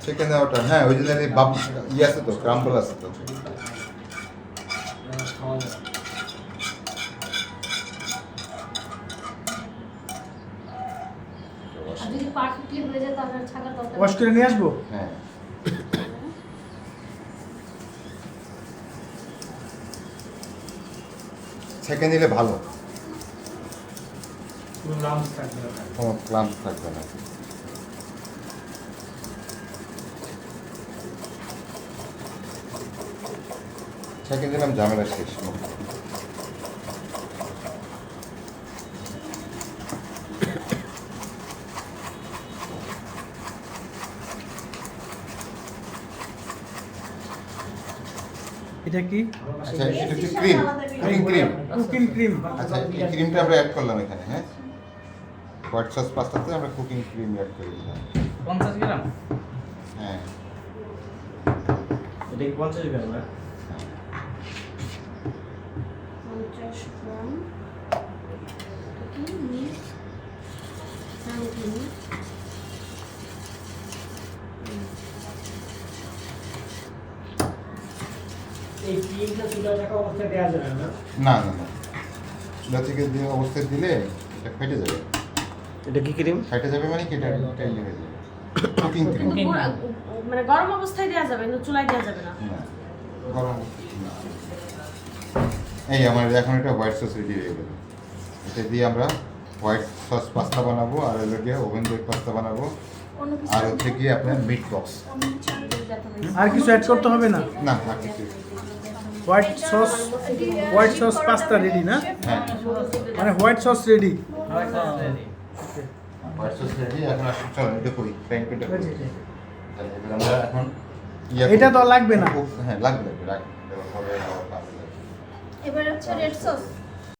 Second ওটা হ্যাঁ ওই জন্য বাপ ইয়ে আছে তো ক্রাম্বল আছে তো যদি পারফেক্টলি হয়ে যায় তাহলে ছাকার দরকার ওয়াশ করে নিয়ে আসবো। হ্যাঁ সেকেন্ড দিলে ভালো কোনো ক্লাম্প থাকবে না সেকেন্ড দিলাম ঝামেলা শেষ এটা কি? আচ্ছা এটা হচ্ছে cream cooking cream cooking cream. আচ্ছা এই ক্রিমটা আমরা অ্যাড করলাম এখানে হ্যাঁ হোয়াইট সস পাস্তাতে আমরা কুকিং ক্রিম অ্যাড করে দিলাম 50 গ্রাম হ্যাঁ এটা কি 50 গ্রাম না 50 গ্রাম কুকিং মিক্স সামথিং এই ক্রিমটা চুলা থাকা অবস্থায় দেওয়া যাবে না না না না চুলা থেকে দিয়ে অবস্থায় দিলে এটা ফেটে যাবে এটা কি ক্রিম ফেটে যাবে মানে কি এটা ইয়ে হয়ে যাবে কুকিং ক্রিম মানে গরম অবস্থায় দেওয়া যাবে না চুলায় দেওয়া যাবে না না গরম না। এই আমার এখন এটা হোয়াইট সস রেডি হয়ে গেল এটা দিয়ে আমরা হোয়াইট সস পাস্তা বানাবো আর হলো গিয়ে ওভেন বেক পাস্তা বানাবো আর হচ্ছে গিয়ে আপনার মিট বক্স আর কিছু অ্যাড করতে হবে না? না আর কিছু হোয়াইট সস পাস্তা রেডি না? হ্যাঁ মানে white sauce ready. White sauce ready এখন আসলে চলো এটা করি ফ্রাইং প্যানটা করি তাহলে এবার আমরা এখন এটা তো আর লাগবে না। হ্যাঁ লাগবে রাখ এবার হবে আবার কাজে লাগবে এবার হচ্ছে রেড সস